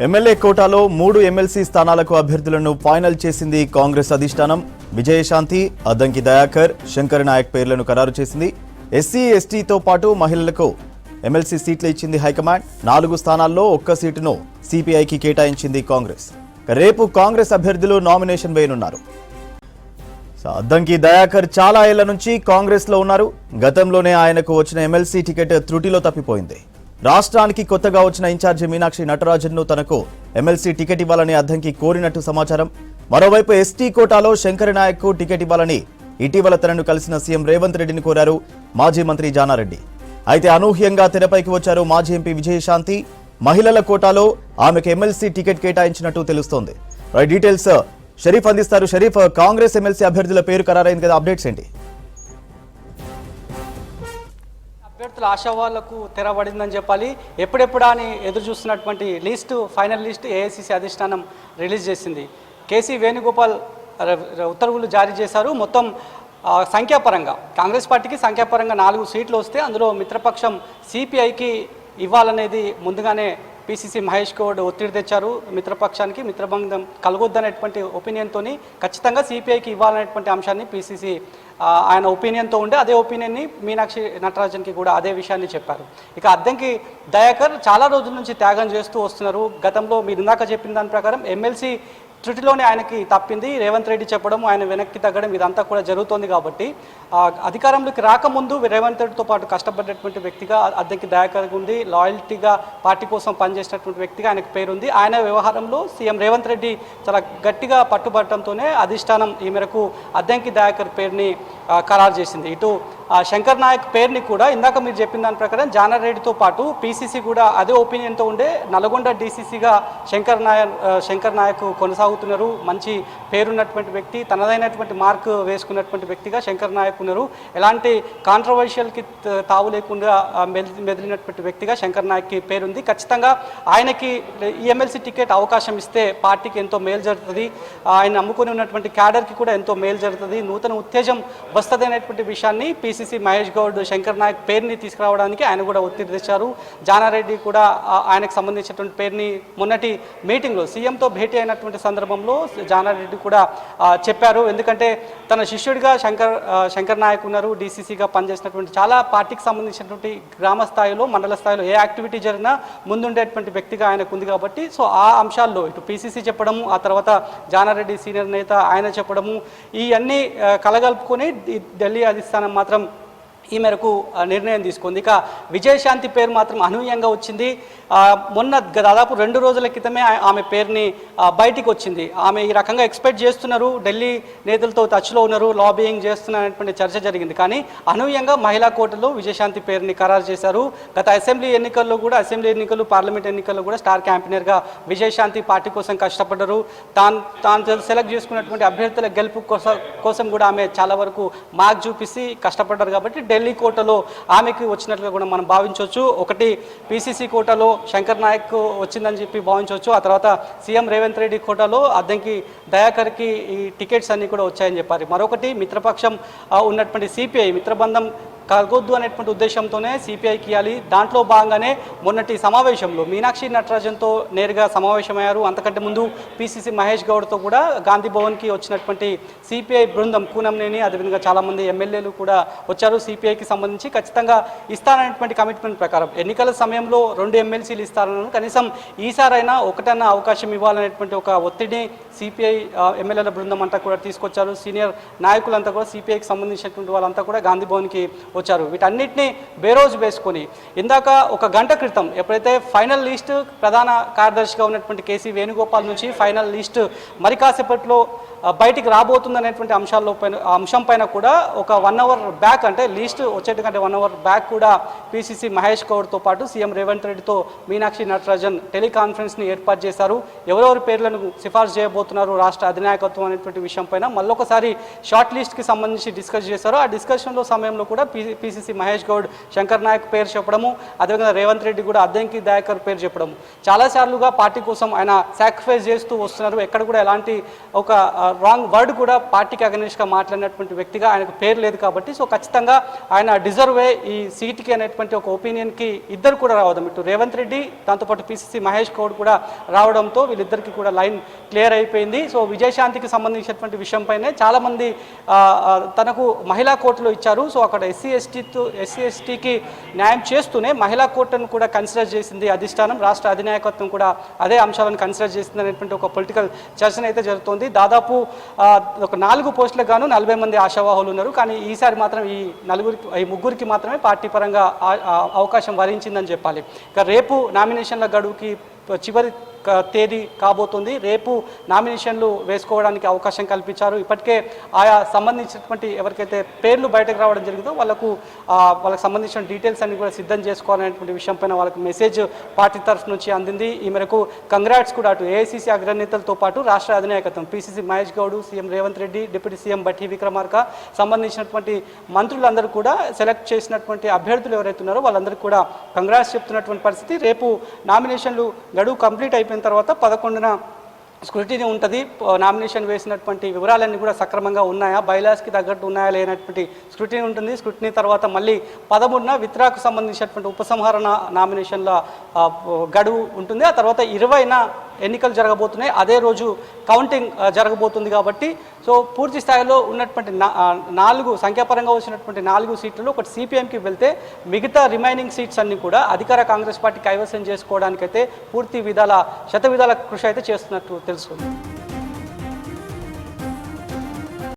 MLA కోటాలో 3 MLC స్థానాలకు అభ్యర్థులను ఫైనల్ చేసింది కాంగ్రెస్ అధిష్టానం. విజయశాంతి, అద్దంకి దయాకర్, శంకర్ నాయక్ పేర్లను ఖరారు చేసింది. ఎస్సీ ఎస్టీతో పాటు మహిళలకు ఎమ్మెల్సీ సీట్లు ఇచ్చింది హైకమాండ్. 4 స్థానాల్లో 1 సీటును సిపిఐకి కేటాయించింది కాంగ్రెస్. రేపు కాంగ్రెస్ అభ్యర్థులు నామినేషన్ వేయనున్నారు. అద్దంకి దయాకర్ చాలా ఏళ్ల నుంచి కాంగ్రెస్ లో ఉన్నారు. గతంలోనే ఆయనకు వచ్చిన ఎమ్మెల్సీ టికెట్ త్రుటిలో తప్పిపోయింది. రాష్ట్రానికి కొత్తగా వచ్చిన ఇన్ఛార్జి మీనాక్షి నటరాజన్ను తనకు ఎమ్మెల్సీ టికెట్ ఇవ్వాలని అద్దంకి కోరినట్టు సమాచారం. మరోవైపు ఎస్టీ కోటాలో శంకర్ నాయక్ కు టికెట్ ఇవ్వాలని ఇటీవల తనను కలిసిన సీఎం రేవంత్ రెడ్డిని కోరారు మాజీ మంత్రి జానారెడ్డి. అయితే అనూహ్యంగా తెరపైకి వచ్చారు మాజీ ఎంపీ విజయశాంతి. మహిళల కోటాలో ఆమెకు ఎమ్మెల్సీ టికెట్ కేటాయించినట్టు తెలుస్తోంది. డీటెయిల్స్ షరీఫ్ అందిస్తారు. షరీఫ్, కాంగ్రెస్ ఎమ్మెల్సీ అభ్యర్థుల పేరు ఖరారైంది కదా, అప్డేట్స్ ఏంటి? అభ్యర్థుల ఆశావాళ్లకు తెరబడిందని చెప్పాలి. ఎప్పుడెప్పుడా అని ఎదురు చూస్తున్నటువంటి ఫైనల్ లిస్ట్ ఏఐసిసి అధిష్టానం రిలీజ్ చేసింది. కేసీ వేణుగోపాల్ ఉత్తర్వులు జారీ చేశారు. మొత్తం సంఖ్యాపరంగా కాంగ్రెస్ పార్టీకి సంఖ్యాపరంగా 4 సీట్లు వస్తే అందులో మిత్రపక్షం సిపిఐకి ఇవ్వాలనేది ముందుగానే పిసిసి మహేష్ గౌడ్ ఒత్తిడి తెచ్చారు. మిత్రపక్షానికి మిత్రబంధం కలగొద్దనేటువంటి ఒపీనియన్తో ఖచ్చితంగా సిపిఐకి ఇవ్వాలనేటువంటి అంశాన్ని పిసిసి ఆయన ఒపీనియన్తో ఉండే అదే ఒపీనియన్ని మీనాక్షి నటరాజన్కి కూడా అదే విషయాన్ని చెప్పారు. ఇక అద్దంకి దయాకర్ చాలా రోజుల నుంచి త్యాగం చేస్తూ వస్తున్నారు. గతంలో మీరు ఇందాక చెప్పిన దాని ప్రకారం ఎమ్మెల్సీ త్రుటిలోనే ఆయనకి తప్పింది. రేవంత్ రెడ్డి చెప్పడం, ఆయన వెనక్కి తగ్గడం ఇదంతా కూడా జరుగుతోంది. కాబట్టి అధికారంలోకి రాకముందు రేవంత్ రెడ్డితో పాటు కష్టపడినటువంటి వ్యక్తిగా అద్దంకి దయాకర్ ఉంది. లాయల్టీగా పార్టీ కోసం పనిచేసినటువంటి వ్యక్తిగా ఆయనకు పేరుంది. ఆయన వ్యవహారంలో సీఎం రేవంత్ రెడ్డి చాలా గట్టిగా పట్టుబట్టడంతోనే అధిష్టానం ఈ మేరకు అద్దంకి దయాకర్ పేరుని ఖరారు చేసింది. ఇటు శంకర్ నాయక్ పేరుని కూడా ఇందాక మీరు చెప్పిన దాని ప్రకారం జానారెడ్డితో పాటు పిసిసి కూడా అదే ఒపీనియన్తో ఉండే నల్గొండ డీసీసీగా శంకర్ నాయక్ కొనసాగుతున్నారు. మంచి పేరున్నటువంటి వ్యక్తి, తనదైనటువంటి మార్క్ వేసుకున్నటువంటి వ్యక్తిగా శంకర్ నాయక్ ఉన్నారు. ఎలాంటి కాంట్రవర్షియల్కి తావు లేకుండా మెదిలినటువంటి వ్యక్తిగా శంకర్ నాయక్కి పేరుంది. ఖచ్చితంగా ఆయనకి ఈ ఎమ్మెల్సీ టికెట్ అవకాశం ఇస్తే పార్టీకి ఎంతో మేలు జరుగుతుంది. ఆయన నమ్ముకొని ఉన్నటువంటి క్యాడర్కి కూడా ఎంతో మేలు జరుగుతుంది. నూతన ఉత్తేజం వస్తుంది అనేటువంటి విషయాన్ని పిసిసి మహేష్ గౌడ్ శంకర్ నాయక్ పేరుని తీసుకురావడానికి ఆయన కూడా ఒత్తిడి తెచ్చారు. జానారెడ్డి కూడా ఆయనకు సంబంధించినటువంటి పేరుని మొన్నటి మీటింగ్లో సీఎంతో భేటీ అయినటువంటి సందర్భంలో జానారెడ్డి కూడా చెప్పారు. ఎందుకంటే తన శిష్యుడిగా శంకర్ నాయక్ ఉన్నారు. డీసీసీగా పనిచేసినటువంటి చాలా పార్టీకి సంబంధించినటువంటి గ్రామ స్థాయిలో మండల స్థాయిలో ఏ యాక్టివిటీ జరిగినా ముందుండేటువంటి వ్యక్తిగా ఆయనకు ఉంది. కాబట్టి సో ఆ అంశాల్లో ఇటు పిసిసి చెప్పడము, ఆ తర్వాత జానారెడ్డి సీనియర్ నేత ఆయన చెప్పడము, ఇవన్నీ కలగలుపుకొని ఢిల్లీ అధిష్టానం మాత్రం ఈ మేరకు నిర్ణయం తీసుకుంది. ఇక విజయశాంతి పేరు మాత్రం అనూహ్యంగా వచ్చింది. మొన్న దాదాపు 2 రోజుల క్రితమే ఆమె పేరుని బయటికి వచ్చింది. ఆమె ఈ రకంగా ఎక్స్పెక్ట్ చేస్తున్నారు, ఢిల్లీ నేతలతో టచ్లో ఉన్నారు, లాబియింగ్ చేస్తున్నటువంటి చర్చ జరిగింది. కానీ అనూహ్యంగా మహిళా కోటాలో విజయశాంతి పేరుని ఖరారు చేశారు. గత అసెంబ్లీ ఎన్నికలు, పార్లమెంట్ ఎన్నికల్లో కూడా స్టార్ క్యాంపెయినర్గా విజయశాంతి పార్టీ కోసం కష్టపడ్డారు. తాను సెలెక్ట్ చేసుకున్నటువంటి అభ్యర్థుల గెలుపు కోసం కూడా ఆమె చాలా వరకు మార్క్ చూపిస్తే కష్టపడ్డారు. కాబట్టి ఢిల్లీ కోటలో ఆమెకి వచ్చినట్లుగా కూడా మనం భావించవచ్చు. ఒకటి పిసిసి కోటాలో శంకర్ నాయక్ వచ్చిందని చెప్పి భావించవచ్చు. ఆ తర్వాత సీఎం రేవంత్ రెడ్డి కోటాలో అద్దంకి దయాకర్కి ఈ టికెట్స్ అన్నీ కూడా వచ్చాయని చెప్పారు. మరొకటి మిత్రపక్షం ఉన్నటువంటి సిపిఐ మిత్రబంధం కలగొద్దు అనేటువంటి ఉద్దేశంతోనే సిపిఐకి ఇవ్వాలి. దాంట్లో భాగంగానే మొన్నటి సమావేశంలో మీనాక్షి నటరాజన్తో నేరుగా సమావేశమయ్యారు. అంతకంటే ముందు పిసిసి మహేష్ గౌడ్తో కూడా గాంధీ భవన్కి వచ్చినటువంటి సిపిఐ బృందం కూనంనేని, అదేవిధంగా చాలామంది ఎమ్మెల్యేలు కూడా వచ్చారు. సిపిఐకి సంబంధించి ఖచ్చితంగా ఇస్తారనేటువంటి కమిట్మెంట్ ప్రకారం ఎన్నికల సమయంలో 2 ఎమ్మెల్సీలు ఇస్తారని, కనీసం ఈసారైనా ఒకటన్నా అవకాశం ఇవ్వాలనేటువంటి ఒక ఒత్తిడిని సిపిఐ ఎమ్మెల్యేల బృందం అంతా కూడా తీసుకొచ్చారు. సీనియర్ నాయకులంతా కూడా సిపిఐకి సంబంధించినటువంటి వాళ్ళంతా కూడా గాంధీ భవన్కి వచ్చారు. వీటన్నిటిని బేరోజు వేసుకొని ఇందాక 1 గంట క్రితం ఎప్పుడైతే ఫైనల్ లిస్ట్ ప్రధాన కార్యదర్శిగా ఉన్నటువంటి కేసీ వేణుగోపాల్ నుంచి ఫైనల్ లిస్ట్ మరి కాసేపట్లో బయటికి రాబోతుందనేటువంటి అంశం పైన కూడా ఒక 1 అవర్ బ్యాక్, అంటే లిస్ట్ వచ్చేటికంటే 1 అవర్ బ్యాక్ కూడా పిసిసి మహేష్ గౌడ్తో పాటు సీఎం రేవంత్ రెడ్డితో మీనాక్షి నటరాజన్ టెలికాన్ఫరెన్స్ని ఏర్పాటు చేశారు. ఎవరెవరి పేర్లను సిఫార్సు చేయబోతున్నారు రాష్ట్ర అధినాయకత్వం అనేటువంటి విషయం పైన మళ్ళొకసారి షార్ట్ లిస్ట్కి సంబంధించి డిస్కస్ చేశారు. ఆ డిస్కషన్లో సమయంలో కూడా పిసిసి మహేష్ గౌడ్ శంకర్ నాయక్ పేరు చెప్పడము, అదేవిధంగా రేవంత్ రెడ్డి కూడా అద్దంకి దయాకర్ పేరు చెప్పడము, చాలాసార్లుగా పార్టీ కోసం ఆయన సాక్రిఫైస్ చేస్తూ వస్తున్నారు. ఎక్కడ కూడా ఎలాంటి ఒక రాంగ్ వర్డ్ కూడా పార్టీకి అగెనిస్ట్గా మాట్లాడినటువంటి వ్యక్తిగా ఆయనకు పేరు లేదు కాబట్టి సో ఖచ్చితంగా ఆయన డిజర్వే ఈ సీట్కి అనేటువంటి ఒక ఒపీనియన్కి ఇద్దరు కూడా రావడం, ఇటు రేవంత్ రెడ్డి దాంతోపాటు పిసిసి మహేష్ గౌడ్ కూడా రావడంతో వీళ్ళిద్దరికి కూడా లైన్ క్లియర్ అయిపోయింది. సో విజయశాంతికి సంబంధించినటువంటి విషయంపైనే చాలామంది తనకు మహిళా కోర్టులో ఇచ్చారు. సో అక్కడ ఎస్సీ ఎస్టీకి న్యాయం చేస్తూనే మహిళా కోర్టును కూడా కన్సిడర్ చేసింది అధిష్టానం, రాష్ట్ర అధినాయకత్వం కూడా అదే అంశాలను కన్సిడర్ చేసింది అనేటువంటి ఒక పొలిటికల్ చర్చన అయితే జరుగుతుంది. దాదాపు ఒక 4 పోస్టులకు గాను 40 మంది ఆశావాహులు ఉన్నారు. కానీ ఈసారి మాత్రం ఈ ముగ్గురికి మాత్రమే పార్టీ పరంగా అవకాశం వరించిందని చెప్పాలి. ఇక రేపు నామినేషన్ల గడువుకి చివరి తేదీ కాబోతుంది. రేపు నామినేషన్లు వేసుకోవడానికి అవకాశం కల్పించారు. ఇప్పటికే ఆయా సంబంధించినటువంటి ఎవరికైతే పేర్లు బయటకు రావడం జరిగిందో వాళ్ళకు సంబంధించిన డీటెయిల్స్ అన్ని కూడా సిద్ధం చేసుకోవాలనేటువంటి విషయంపైన వాళ్ళకి మెసేజ్ పార్టీ తరఫు నుంచి అందింది. ఈ మేరకు కంగ్రాట్స్ కూడా అటు ఏఐసీసీ అగ్రనేతలతో పాటు రాష్ట్ర అధినాయకత్వం PCC Mahesh Goud, CM Revanth Reddy, deputy CM బట్టి విక్రమార్క సంబంధించినటువంటి మంత్రులందరూ కూడా సెలెక్ట్ చేసినటువంటి అభ్యర్థులు ఎవరైతే ఉన్నారో వాళ్ళందరికీ కూడా కంగ్రాట్స్ చెప్తున్నటువంటి పరిస్థితి. రేపు నామినేషన్లు గడువు కంప్లీట్ అయిపోయిన తర్వాత 11న స్క్రూటినీ ఉంటుంది. నామినేషన్ వేసినటువంటి వివరాలన్నీ కూడా సక్రమంగా ఉన్నాయా, బైలాస్కి తగ్గట్టు ఉన్నాయా లేనటువంటి స్క్రూటినీ ఉంటుంది. స్క్రూటినీ తర్వాత మళ్ళీ 13న విత్డ్రాకు సంబంధించినటువంటి ఉపసంహరణ నామినేషన్ల గడువు ఉంటుంది. ఆ తర్వాత 20న ఎన్నికలు జరగబోతున్నాయి. అదే రోజు కౌంటింగ్ జరగబోతుంది. కాబట్టి సో పూర్తి స్థాయిలో ఉన్నటువంటి 4 సంఖ్యాపరంగా వచ్చినటువంటి 4 సీట్లలో ఒకటి సిపిఎంకి వెళ్తే మిగతా రిమైనింగ్ సీట్స్ అన్ని కూడా అధికార కాంగ్రెస్ పార్టీ కైవసం చేసుకోవడానికైతే పూర్తి విధాల శతవిధాల కృషి అయితే చేస్తున్నట్టు తెలుస్తుంది.